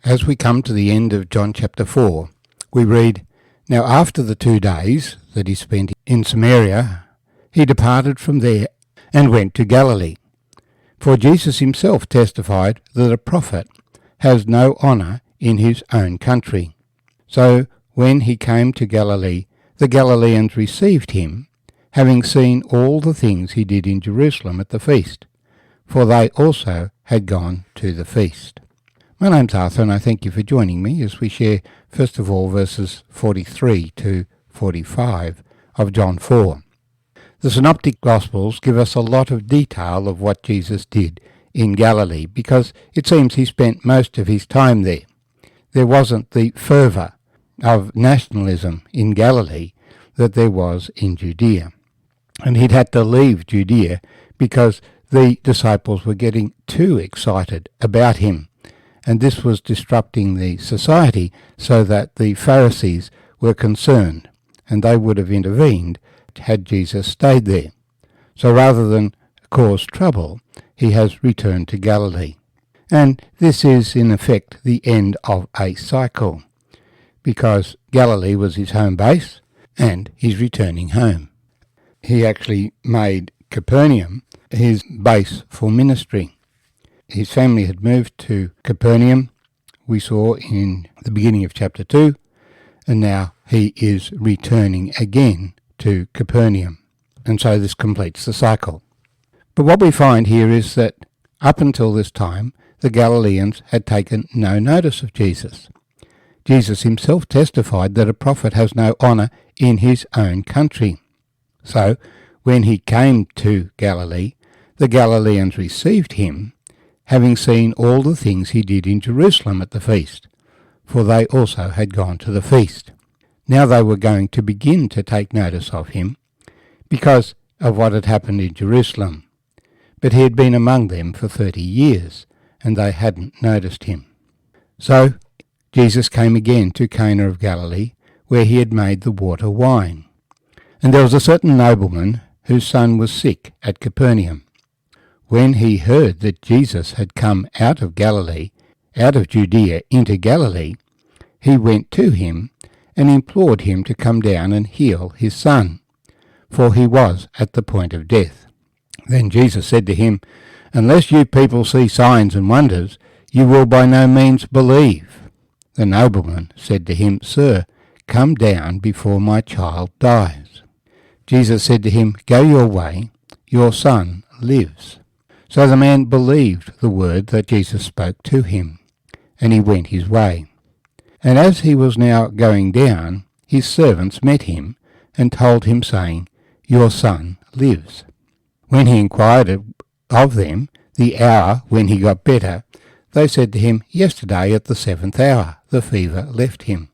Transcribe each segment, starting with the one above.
As we come to the end of John chapter 4, we read, "Now after the 2 days that he spent in Samaria, he departed from there and went to Galilee. For Jesus himself testified that a prophet has no honour in his own country. So when he came to Galilee, the Galileans received him, having seen all the things he did in Jerusalem at the feast, for they also had gone to the feast." My name's Arthur, and I thank you for joining me as we share, first of all, verses 43 to 45 of John 4. The Synoptic Gospels give us a lot of detail of what Jesus did in Galilee, because it seems he spent most of his time there. There wasn't the fervour of nationalism in Galilee that there was in Judea. And he'd had to leave Judea because the disciples were getting too excited about him. And this was disrupting the society, so that the Pharisees were concerned, and they would have intervened had Jesus stayed there. So rather than cause trouble, he has returned to Galilee. And this is in effect the end of a cycle, because Galilee was his home base, and he's returning home. He actually made Capernaum his base for ministry. His family had moved to Capernaum, we saw in the beginning of chapter 2, and now he is returning again to Capernaum. And so this completes the cycle. But what we find here is that up until this time, the Galileans had taken no notice of Jesus. Jesus himself testified that a prophet has no honour in his own country. So, when he came to Galilee, the Galileans received him, having seen all the things he did in Jerusalem at the feast, for they also had gone to the feast. Now they were going to begin to take notice of him, because of what had happened in Jerusalem. But he had been among them for 30 years, and they hadn't noticed him. So Jesus came again to Cana of Galilee, where he had made the water wine. And there was a certain nobleman whose son was sick at Capernaum. When he heard that Jesus had come out of Galilee, out of Judea into Galilee, he went to him and implored him to come down and heal his son, for he was at the point of death. Then Jesus said to him, "Unless you people see signs and wonders, you will by no means believe." The nobleman said to him, "Sir, come down before my child dies." Jesus said to him, "Go your way, your son lives." So the man believed the word that Jesus spoke to him, and he went his way. And as he was now going down, his servants met him, and told him, saying, "Your son lives." When he inquired of them the hour when he got better, they said to him, "Yesterday at the 7th hour the fever left him."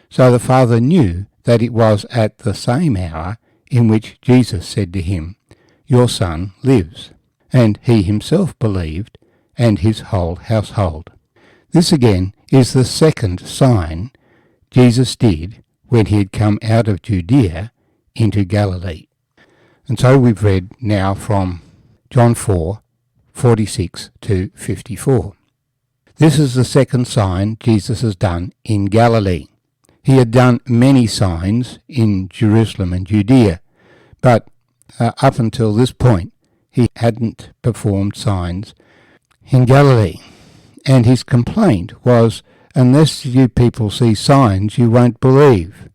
So the father knew that it was at the same hour in which Jesus said to him, "Your son lives." And he himself believed, and his whole household. This again is the second sign Jesus did when he had come out of Judea into Galilee. And so we've read now from John 4, 46 to 54. This is the second sign Jesus has done in Galilee. He had done many signs in Jerusalem and Judea, but up until this point, he hadn't performed signs in Galilee. And his complaint was, "Unless you people see signs, you won't believe.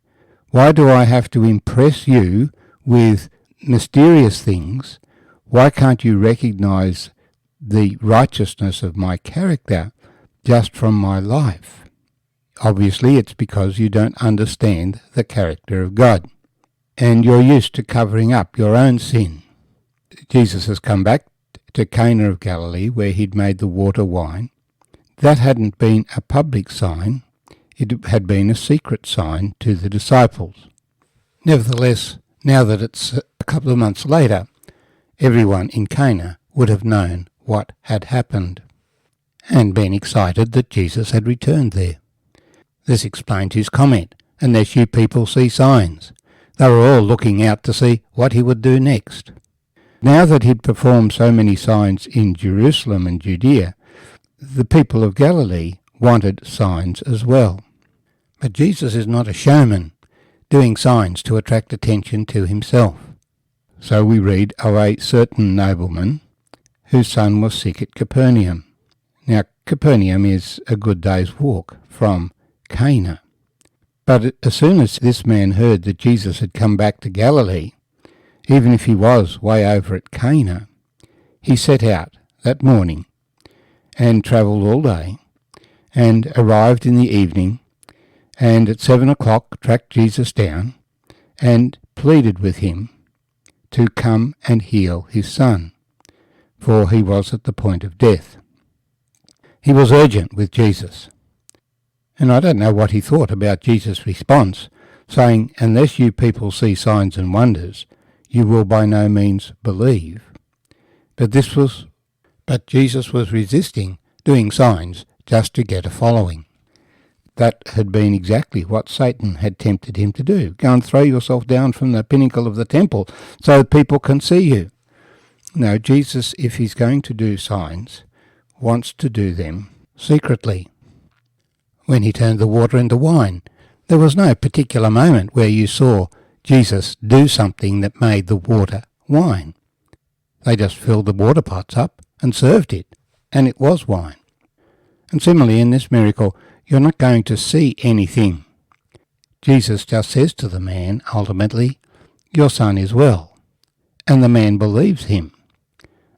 Why do I have to impress you with mysterious things? Why can't you recognize the righteousness of my character just from my life?" Obviously, it's because you don't understand the character of God, and you're used to covering up your own sin. Jesus has come back to Cana of Galilee, where he'd made the water wine. That hadn't been a public sign. It had been a secret sign to the disciples. Nevertheless, now that it's a couple of months later, everyone in Cana would have known what had happened, and been excited that Jesus had returned there. This explained his comment, "Unless you people see signs." They were all looking out to see what he would do next. Now that he'd performed so many signs in Jerusalem and Judea, the people of Galilee wanted signs as well. But Jesus is not a showman, doing signs to attract attention to himself. So we read of a certain nobleman whose son was sick at Capernaum. Now, Capernaum is a good day's walk from Cana. But as soon as this man heard that Jesus had come back to Galilee, even if he was way over at Cana, he set out that morning and travelled all day and arrived in the evening, and at 7 o'clock tracked Jesus down and pleaded with him to come and heal his son, for he was at the point of death. He was urgent with Jesus. And I don't know what he thought about Jesus' response, saying, "Unless you people see signs and wonders, you will by no means believe." But Jesus was resisting doing signs just to get a following. That had been exactly what Satan had tempted him to do. Go and throw yourself down from the pinnacle of the temple so that people can see you. No, Jesus, if he's going to do signs, wants to do them secretly. When he turned the water into wine, there was no particular moment where you saw Jesus do something that made the water wine. They just filled the water pots up and served it, and it was wine. And similarly in this miracle, you're not going to see anything. Jesus just says to the man, ultimately, "Your son is well." And the man believes him.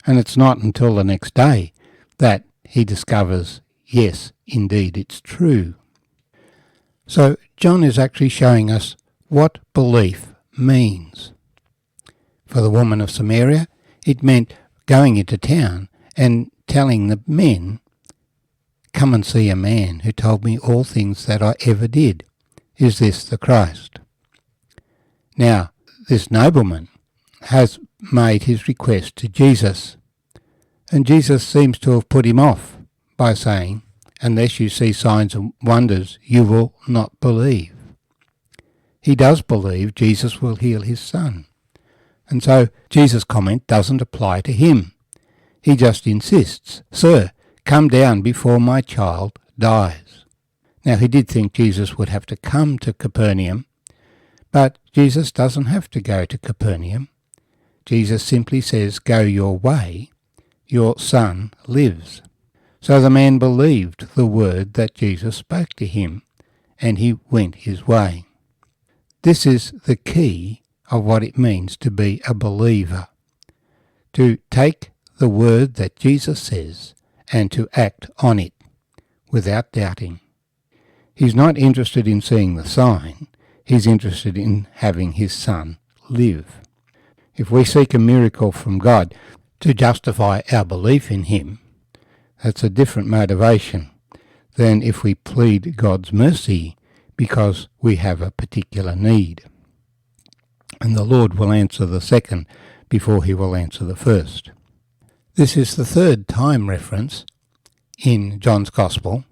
And it's not until the next day that he discovers, yes, indeed, it's true. So John is actually showing us what belief means. For the woman of Samaria, it meant going into town and telling the men, "Come and see a man who told me all things that I ever did. Is this the Christ?" Now, this nobleman has made his request to Jesus, and Jesus seems to have put him off by saying, "Unless you see signs and wonders, you will not believe." He does believe Jesus will heal his son, and so Jesus' comment doesn't apply to him. He just insists, "Sir, come down before my child dies." Now, he did think Jesus would have to come to Capernaum, but Jesus doesn't have to go to Capernaum. Jesus simply says, "Go your way, your son lives." So the man believed the word that Jesus spoke to him, and he went his way. This is the key of what it means to be a believer, to take the word that Jesus says and to act on it without doubting. He's not interested in seeing the sign, he's interested in having his son live. If we seek a miracle from God to justify our belief in him, that's a different motivation than if we plead God's mercy because we have a particular need. And the Lord will answer the second before he will answer the first. This is the third time reference in John's Gospel.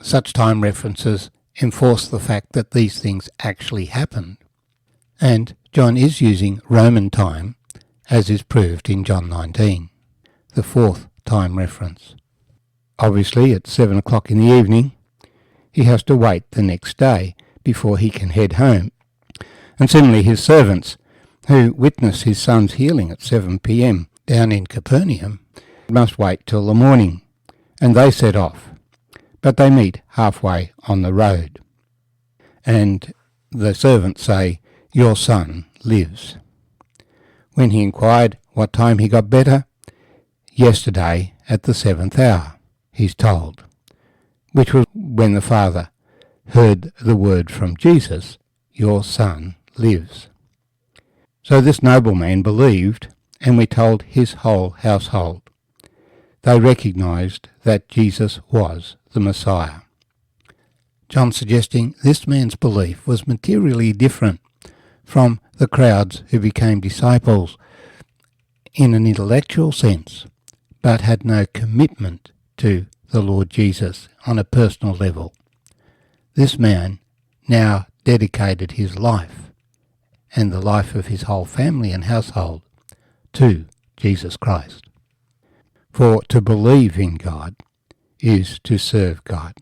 Such time references enforce the fact that these things actually happened. And John is using Roman time, as is proved in John 19, the fourth time reference. Obviously, at 7 o'clock in the evening, he has to wait the next day before he can head home. And similarly, his servants, who witness his son's healing at 7 p.m. down in Capernaum, must wait till the morning, and they set off. But they meet halfway on the road. And the servants say, "Your son lives." When he inquired what time he got better, "Yesterday at the 7th hour, he's told, which was when the father heard the word from Jesus, "Your son lives." So this nobleman believed, and we're told his whole household. They recognized that Jesus was the Messiah. John suggesting this man's belief was materially different from the crowds who became disciples in an intellectual sense, but had no commitment to the Lord Jesus on a personal level. This man now dedicated his life and the life of his whole family and household to Jesus Christ. For to believe in God is to serve God.